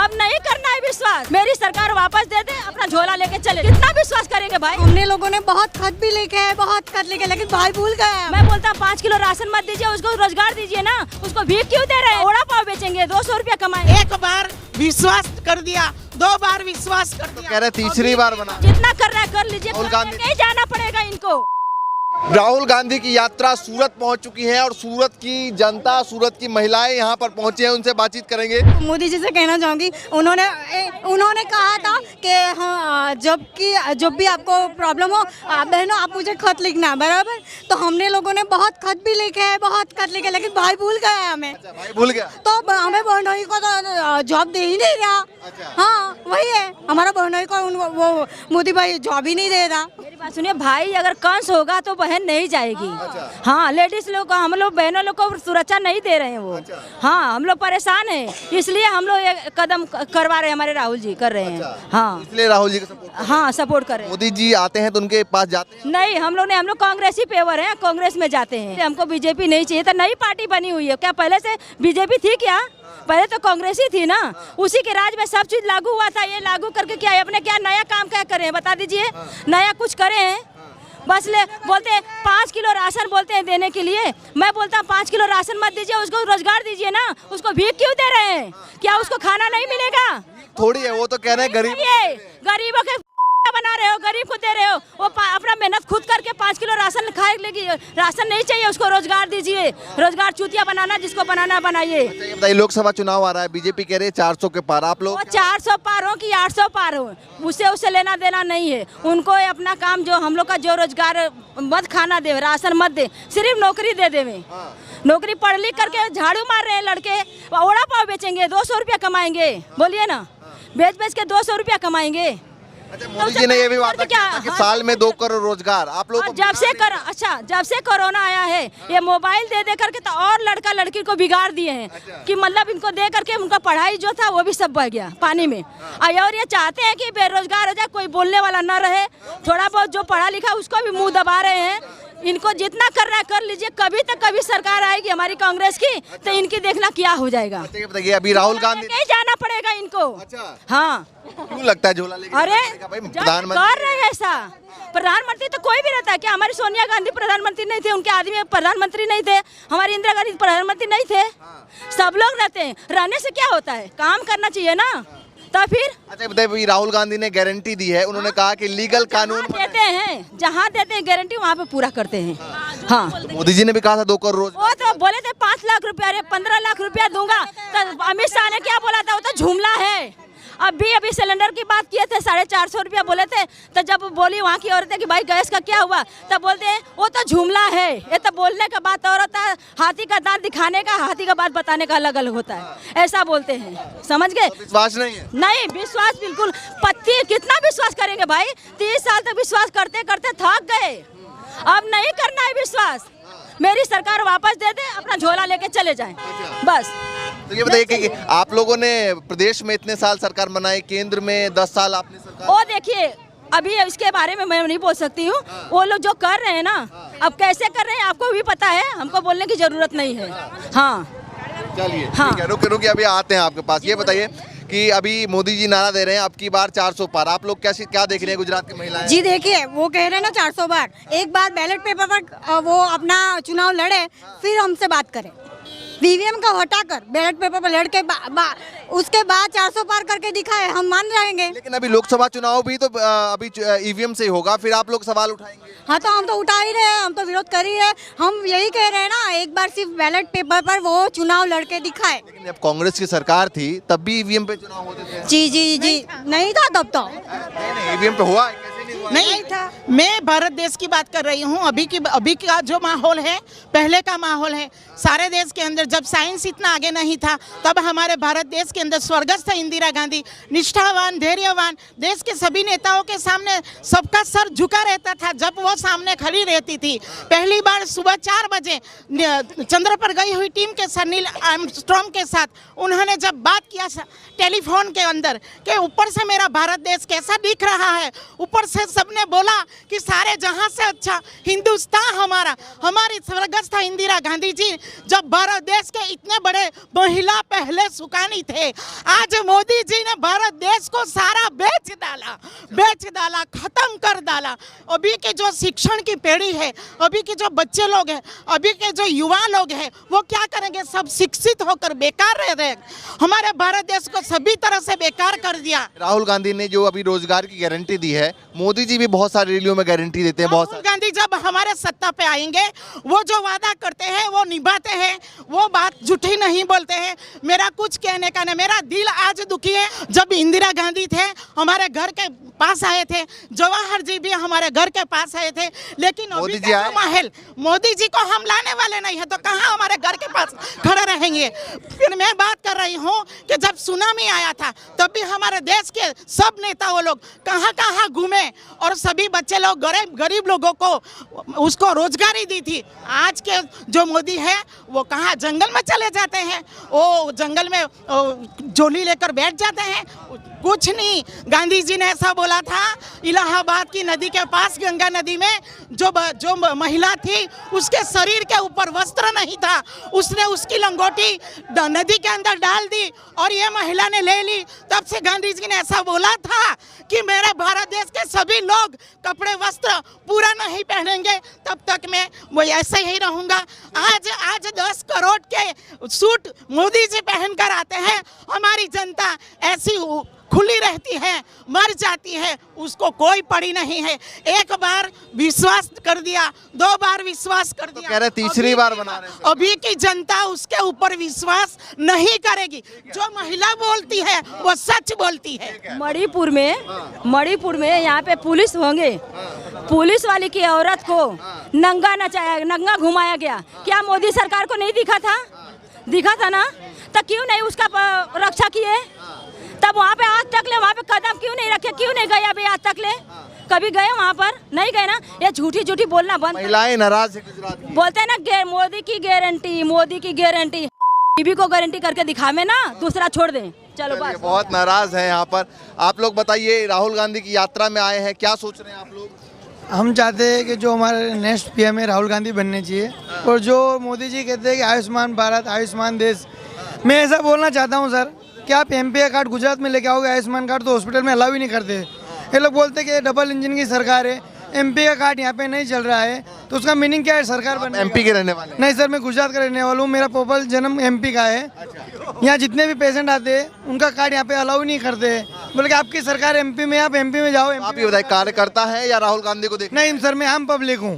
अब नहीं करना है विश्वास। मेरी सरकार वापस दे दे, अपना झोला लेके चले। कितना विश्वास करेंगे भाई? हमने लोगों ने बहुत खत भी लिखे है, बहुत खत लिखे, लेकिन भाई भूल गए। मैं बोलता 5 किलो राशन मत दीजिए, उसको रोजगार दीजिए ना। उसको भीख क्यों दे रहे हैं? ओड़ा पाव बेचेंगे, 200 रुपया कमाएंगे। एक बार विश्वास कर दिया, 2 बार विश्वास कर दिया, कह रहे तीसरी बार बना। जितना कर रहा है कर लीजिए, राहुल गांधी नहीं जाना पड़ेगा इनको। राहुल गांधी की यात्रा सूरत पहुंच चुकी है और सूरत की जनता, सूरत की महिलाएं यहां पर पहुंची हैं, उनसे बातचीत करेंगे। मोदी जी से कहना चाहूँगी, उन्होंने कहा था कि हाँ जब भी आपको प्रॉब्लम हो बहनों आप मुझे खत लिखना, बराबर। तो हमने लोगों ने बहुत खत भी लिखे है, बहुत खत लिखे, लेकिन भाई भूल गए हमें। अच्छा, भाई भूल गया। तो हमें बहनोई को तो जॉब दे ही नहीं रहा। अच्छा। हाँ वही है, हमारा बहनोई को वो मोदी भाई जॉब ही नहीं दे रहा। मेरी बात सुनिए भाई, अगर कंस होगा तो बहन नहीं जाएगी। हाँ, लेडीज लोग को, हम लोग बहनों लोग को सुरक्षा नहीं दे रहे हैं वो। हाँ, हम लोग परेशान हैं, इसलिए हम लोग ये कदम करवा रहे हैं, हमारे राहुल जी कर रहे हैं। हाँ, इसलिए राहुल जी का सपोर्ट। हाँ सपोर्ट कर रहे हैं। मोदी जी आते हैं तो उनके पास जाते हैं? नहीं, हम लोग कांग्रेस ही पेवर हैं, कांग्रेस में जाते हैं। हमको बीजेपी नहीं चाहिए। तो नई पार्टी बनी हुई है क्या? पहले से बीजेपी थी क्या? पहले तो कांग्रेस ही थी ना। उसी के राज में सब चीज लागू हुआ था। ये लागू करके क्या है? अपने क्या नया काम क्या करें, बता दीजिए। नया कुछ करें हैं? बस ले बोलते हैं 5 किलो राशन बोलते हैं देने के लिए। मैं बोलता हूँ 5 किलो राशन मत दीजिए, उसको रोजगार दीजिए ना। उसको भीख क्यों दे रहे हैं? क्या उसको खाना नहीं मिलेगा? थोड़ी है, वो तो कह रहे हैं गरीबों के बना रहे हो, गरीब को दे रहे हो। वो अपना मेहनत खुद करके 5 किलो राशन खाए लेगी। राशन नहीं चाहिए, उसको रोजगार दीजिए। रोजगार चूतिया बनाना, जिसको बनाना बनाइए। ये बताइए, लोकसभा चुनाव आ रहा है, बीजेपी कह रही है 400 के पार। आप लोग? वो 400 पार हो कि 800 पार हो, उससे लेना देना नहीं है उनको। अपना काम जो हम लोग का जो रोजगार मत खाना दे, राशन मत दे, सिर्फ नौकरी दे देवे। नौकरी पढ़ लिख करके झाड़ू मार रहे हैं लड़के, ओड़ा पाव बेचेंगे, 200 रुपया कमाएंगे। बोलिए ना, बेच के 200 रुपया कमाएंगे। अच्छा, मोदी जी ने ये भी वादा किया था कि साल में 2 करोड़ रोजगार आप लोग। जब से कोरोना आया है, ये मोबाइल दे करके तो और लड़का लड़की को बिगाड़ दिए हैं। कि मतलब इनको दे करके उनका पढ़ाई जो था वो भी सब बह गया पानी में। और ये चाहते हैं कि बेरोजगार हो जाए, कोई बोलने वाला न रहे। थोड़ा बहुत जो पढ़ा लिखा उसको भी मुंह दबा रहे हैं। इनको जितना कर रहा है कर लीजिए, कभी तक कभी सरकार आएगी हमारी कांग्रेस की, तो इनकी देखना क्या हो जाएगा। बताइए, अभी राहुल गांधी नहीं जाना पड़ेगा इनको। अच्छा। हाँ, क्यों लगता है झोला लेके? अरे प्रधानमंत्री कर रहे हैं ऐसा। प्रधानमंत्री तो कोई भी रहता है क्या? हमारी सोनिया गांधी प्रधानमंत्री नहीं थे, उनके आदमी प्रधानमंत्री नहीं थे, हमारी इंदिरा गांधी प्रधानमंत्री नहीं थे। सब लोग रहते हैं, रहने से क्या होता है? काम करना चाहिए ना। तो फिर अच्छा बताइए, राहुल गांधी ने गारंटी दी है, उन्होंने कहा कि लीगल कानून देते हैं, जहाँ देते हैं गारंटी वहाँ पे पूरा करते हैं। हाँ, मोदी जी ने भी कहा था 2 करोड़। वो तो बोले थे 5 लाख रुपया, अरे 15 लाख रुपया दूंगा। तो अमित शाह ने क्या बोला था? वो तो जुमला है। अभी सिलेंडर की बात किए थे, 450 रुपया बोले थे। तो जब बोली वहाँ की औरतें कि भाई गैस का क्या हुआ, तब बोलते हैं वो तो जुमला है। ये तो बोलने का बात और होता है, हाथी का दांत दिखाने का, हाथी का बात बताने का अलग अलग होता है। ऐसा बोलते हैं, समझ गए? विश्वास नहीं है? नहीं, विश्वास बिल्कुल पत्ती। कितना विश्वास करेंगे भाई? 30 साल तक विश्वास करते करते थक गए। अब नहीं करना है विश्वास। मेरी सरकार वापस दे दे, अपना झोला लेके चले जाएं, बस। तो ये बताइए कि आप लोगों ने प्रदेश में इतने साल सरकार बनाई, केंद्र में 10 साल आपने सरकार। वो देखिए, अभी इसके बारे में मैं नहीं बोल सकती हूँ। वो लोग जो कर रहे हैं ना, अब कैसे कर रहे हैं आपको भी पता है, हमको बोलने की जरूरत नहीं है। हाँ चलिए, हाँ। ठीक है, रुकिए अभी आते हैं आपके पास। ये बताइए कि अभी मोदी जी नारा दे रहे हैं अब की बार 400 पार। आप लोग क्या देख रहे हैं गुजरात की महिलाएं? जी देखिए, वो कह रहे हैं ना 400 बार। एक बार बैलेट पेपर पर वो अपना चुनाव लड़े, फिर हमसे बात करें। वीवीएम का हटाकर बैलेट पेपर पर लड़ के उसके बाद 400 पार करके दिखाए, हम मान जाएंगे। लेकिन अभी लोकसभा चुनाव भी तो अभी ईवीएम से ही होगा, फिर आप लोग सवाल उठाएंगे। हाँ, तो हम तो उठा ही रहे हैं, हम तो विरोध कर ही रहे हैं। हम यही कह रहे हैं ना, एक बार सिर्फ बैलेट पेपर पर वो चुनाव लड़के दिखाए। लेकिन जब कांग्रेस की सरकार थी तब भी ईवीएम पे चुनाव होते थे। जी नहीं था तब तो। नहीं, ईवीएम पे हुआ, कैसे नहीं हुआ? नहीं था। मैं भारत देश की बात कर रही हूँ। अभी का जो माहौल है, पहले का माहौल है। सारे देश के अंदर जब साइंस इतना आगे नहीं था, तब हमारे भारत देश के अंदर स्वर्गस्थ इंदिरा गांधी निष्ठावान, धैर्यवान, देश के सभी नेताओं के सामने सबका सर झुका रहता था जब वो सामने खड़ी रहती थी। पहली बार सुबह 4 बजे चंद्र पर गई हुई टीम के साथ, नील आर्मस्ट्रॉन्ग के साथ, उन्होंने जब बात किया टेलीफोन के अंदर कि ऊपर से मेरा भारत देश कैसा दिख रहा है, ऊपर से सबने बोला कि सारे जहां से अच्छा हिंदुस्तान हमारा, हमारी स्वर्गस्थ इंदिरा गांधी जी जब भारत देश के इतने बड़े महिला पहले सुकानी थे, आज मोदी जी ने भारत देश को सारा बेच डाला, खत्म कर डाला। अभी के जो शिक्षण की पीढ़ी है, अभी के जो बच्चे लोग हैं, अभी के जो युवा लोग हैं, वो क्या करेंगे? सब शिक्षित होकर बेकार रह रहे। हमारे भारत देश को सभी तरह से बेकार कर दिया। राहुल गांधी ने जो अभी रोजगार की गारंटी दी है, मोदी जी भी बहुत सारी रैलियों में गारंटी देते हैं। बहुत राहुल गांधी जब हमारे सत्ता पे आएंगे, वो जो वादा करते हैं वो निभाते हैं, वो बात झूठी नहीं बोलते हैं। मेरा कुछ कहने का नहीं, मेरा दिल आज दुखी है। जब इंदिरा गांधी थे हमारे घर के पास आए थे, जवाहर जी भी हमारे घर के पास आए थे, लेकिन मोदी जी आए? महल मोदी जी को हम लाने वाले नहीं है, तो कहाँ हमारे घर के पास खड़े रहेंगे? फिर मैं बात कर रही हूँ कि जब सुनामी आया था तब भी हमारे देश के सब नेता वो लोग कहाँ कहाँ घूमे और सभी बच्चे लोग गरीब लोगों को उसको रोजगारी दी थी। आज के जो मोदी है वो कहाँ जंगल में चले जाते हैं, वो जंगल में झोली लेकर बैठ जाते हैं, कुछ नहीं। गांधी जी ने ऐसा बोला था, इलाहाबाद की नदी के पास गंगा नदी में जो महिला थी उसके शरीर के ऊपर वस्त्र नहीं था, उसने उसकी लंगोटी नदी के अंदर डाल दी और ये महिला ने ले ली। तब से गांधी जी ने ऐसा बोला था कि मेरे भारत देश के सभी लोग कपड़े वस्त्र पूरा नहीं पहनेंगे, तब तक मैं वो ऐसे ही रहूंगा। आज 10 करोड़ के सूट मोदी जी पहनकर आते हैं, हमारी जनता ऐसी खुली रहती है, मर जाती है, उसको कोई पड़ी नहीं है। एक बार विश्वास कर दिया, 2 बार विश्वास कर दिया, कह रहे तीसरी बार बना रहे हैं। अभी की जनता उसके ऊपर विश्वास नहीं करेगी। जो महिला बोलती है वो सच बोलती है। मणिपुर में यहाँ पे पुलिस होंगे, पुलिस वाली की औरत को नंगा नचाया, नंगा घुमाया गया। क्या मोदी सरकार को नहीं दिखा था ना? तो क्यों नहीं उसका रक्षा किए? तब वहाँ पे आज तक ले वहाँ पे कदम क्यों नहीं रखे? क्यों नहीं गए अभी आज तक ले? कभी गए वहाँ पर? नहीं गए ना। ये झूठी बोलना बंद। महिलाएं नाराज है गुजरात में। बोलते हैं ना मोदी की गारंटी बीबी को गारंटी करके दिखावे ना, दूसरा छोड़ दें। चलो बस। बहुत नाराज है यहाँ पर। आप लोग बताइए, राहुल गांधी की यात्रा में आए हैं, क्या सोच रहे हैं आप लोग? हम चाहते हैं कि जो हमारे नेक्स्ट पीएम है राहुल गांधी बनने चाहिए, और जो मोदी जी कहते हैं कि आयुष्मान भारत आयुष्मान देश, मैं ऐसा बोलना चाहता हूँ सर कि आप एमपी का कार्ड गुजरात में लेके आओगे आयुष्मान कार्ड, तो हॉस्पिटल में अलाउ ही नहीं करते। ये लोग बोलते हैं कि डबल इंजन की सरकार है, एमपी का कार्ड यहाँ पे नहीं चल रहा है, तो उसका मीनिंग क्या है? सरकार बनने एमपी के रहने वाले? नहीं सर, मैं गुजरात का रहने वाला हूँ, मेरा प्रॉपर जन्म एमपी का है। यहाँ जितने भी पेशेंट आते हैं उनका कार्ड यहाँ पे अलाउ नहीं करते, बोले कि आपकी सरकार एमपी में, आप एमपी में जाओ। आप ये बताइए, कार्यकर्ता है या राहुल गांधी को देखने? नहीं सर, मैं आम पब्लिक हूँ।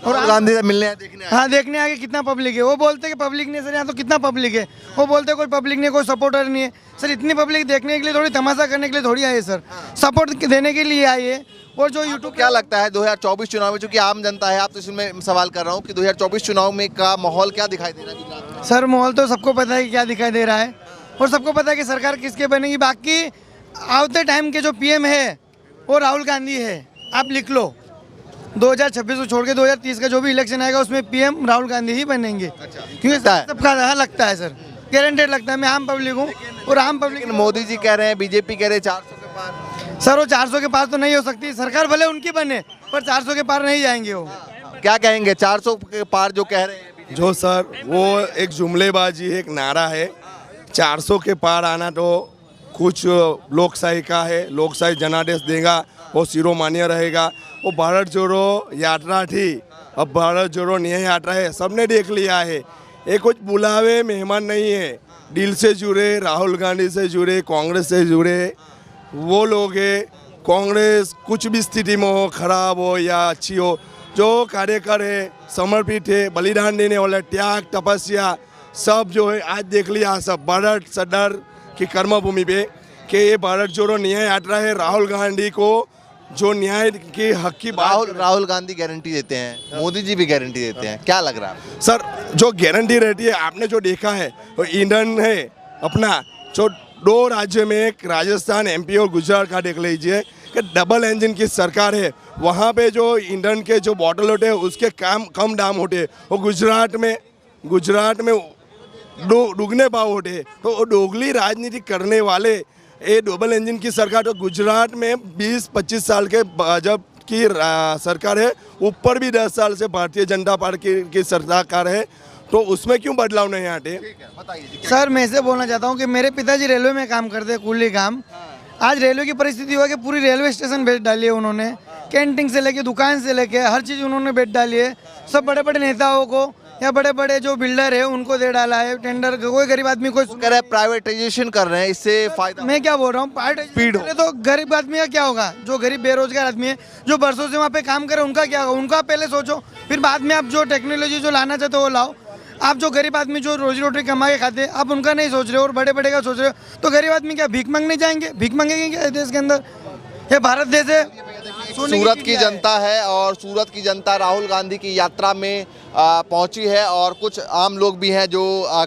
राहुल गांधी से मिलने आए, देखने आए? हाँ, देखने आगे कितना पब्लिक है। वो बोलते कि पब्लिक नहीं सर, यहाँ तो कितना पब्लिक है। वो बोलते कोई पब्लिक नहीं, कोई सपोर्टर नहीं है। सर इतनी पब्लिक देखने के लिए थोड़ी, तमाशा करने के लिए थोड़ी आई है सर, सपोर्ट देने के लिए आई है। और जो यूट्यूब क्या लगता है 2024 चुनाव में, चूंकि आम जनता है आप, तो इसमें सवाल कर रहा हूँ कि 2024 चुनाव में का माहौल क्या दिखाई दे रहा है गुजरात में? सर माहौल तो सबको पता है कि क्या दिखाई दे रहा है, और सबको पता है कि सरकार किसके बनेगी। बाकी आते टाइम के जो पीएम है वो राहुल गांधी है, आप लिख लो। 2026 को छोड़ के 2030 का जो भी इलेक्शन आएगा उसमें पीएम राहुल गांधी ही बनेंगे। क्योंकि सबका लगता है सर, गारंटेड लगता है। मैं आम पब्लिक हूँ और आम पब्लिक। मोदी जी कह रहे हैं, बीजेपी कह रहे हैं 400 के पार। सर वो 400 के पार तो नहीं हो सकती, सरकार भले उनकी बने पर 400 के पार नहीं जाएंगे वो। क्या कहेंगे 400 के पार जो कह रहे हैं? जो सर वो एक जुमलेबाजी है, एक नारा है। 400 के पार आना तो कुछ लोकशाही का है, लोकशाही जनादेश देगा, वो शिरोमान्य रहेगा। वो भारत जोड़ो यात्रा थी, अब भारत जोड़ो न्याय यात्रा है, सबने देख लिया है। ये कुछ बुलावे मेहमान नहीं है, दिल से जुड़े, राहुल गांधी से जुड़े, कांग्रेस से जुड़े वो लोग हैं। कांग्रेस कुछ भी स्थिति में हो, खराब हो या अच्छी हो, जो कार्यकर है, समर्पित है, बलिदान देने वाले, त्याग तपस्या सब जो है आज देख लिया सब भारत सदर की कर्मभूमि पे कि ये भारत जोड़ो न्याय यात्रा है। राहुल गांधी को जो न्याय की हक की बात, राहुल गांधी गारंटी देते हैं, मोदी जी भी गारंटी देते हैं, क्या लग रहा है सर? जो गारंटी रहती है आपने जो देखा है वो ईंधन है अपना, जो 2 राज्य में, एक राजस्थान एमपी और गुजरात का देख लीजिए कि डबल इंजन की सरकार है, वहाँ पे जो ईंधन के जो बॉटल होते हैं उसके कम दाम होते हैं। वो गुजरात में दुगने भाव होते। तो दोगली राजनीति करने वाले ये डबल इंजन की सरकार, तो गुजरात में 20-25 साल के जब की सरकार है, ऊपर भी 10 साल से भारतीय जनता पार्टी की सरकार है, तो उसमें क्यों बदलाव नहीं आते? सर मैं ऐसे बोलना चाहता हूँ कि मेरे पिताजी रेलवे में काम करते हैं, कुली काम। आज रेलवे की परिस्थिति हुआ कि पूरी रेलवे स्टेशन बेच डाली है उन्होंने, कैंटीन से लेके दुकान से लेके हर चीज़ उन्होंने बेच डाली है। सब बड़े बड़े नेताओं को या बड़े बड़े जो बिल्डर है उनको दे डाला है टेंडर। कोई गरीब आदमी को कह रहे हैं प्राइवेटाइजेशन कर रहे हैं, इससे फायदा। मैं क्या बोल रहा हूँ, स्पीड तो गरीब आदमी का क्या होगा? जो गरीब बेरोजगार आदमी है, जो बरसों से वहाँ पे काम करे, उनका क्या होगा? उनका पहले सोचो, फिर बाद में आप जो टेक्नोलॉजी जो लाना चाहते हो वो लाओ। आप जो गरीब आदमी जो रोजी रोटी कमा के खाते हैं, आप उनका नहीं सोच रहे हो और बड़े बड़े का सोच रहे हो, तो गरीब आदमी क्या भीख मांगने जाएंगे? भीख मांगेंगे क्या देश के अंदर? ये भारत देश है, सूरत की जनता है और सूरत की जनता राहुल गांधी की यात्रा में पहुंची है और कुछ आम लोग भी हैं जो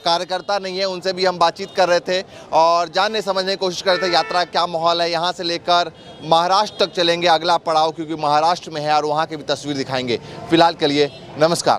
कार्यकर्ता नहीं है, उनसे भी हम बातचीत कर रहे थे और जानने समझने की कोशिश कर रहे थे यात्रा क्या माहौल है। यहाँ से लेकर महाराष्ट्र तक चलेंगे, अगला पड़ाव क्योंकि महाराष्ट्र में है और वहाँ की भी तस्वीर दिखाएंगे। फिलहाल के लिए नमस्कार।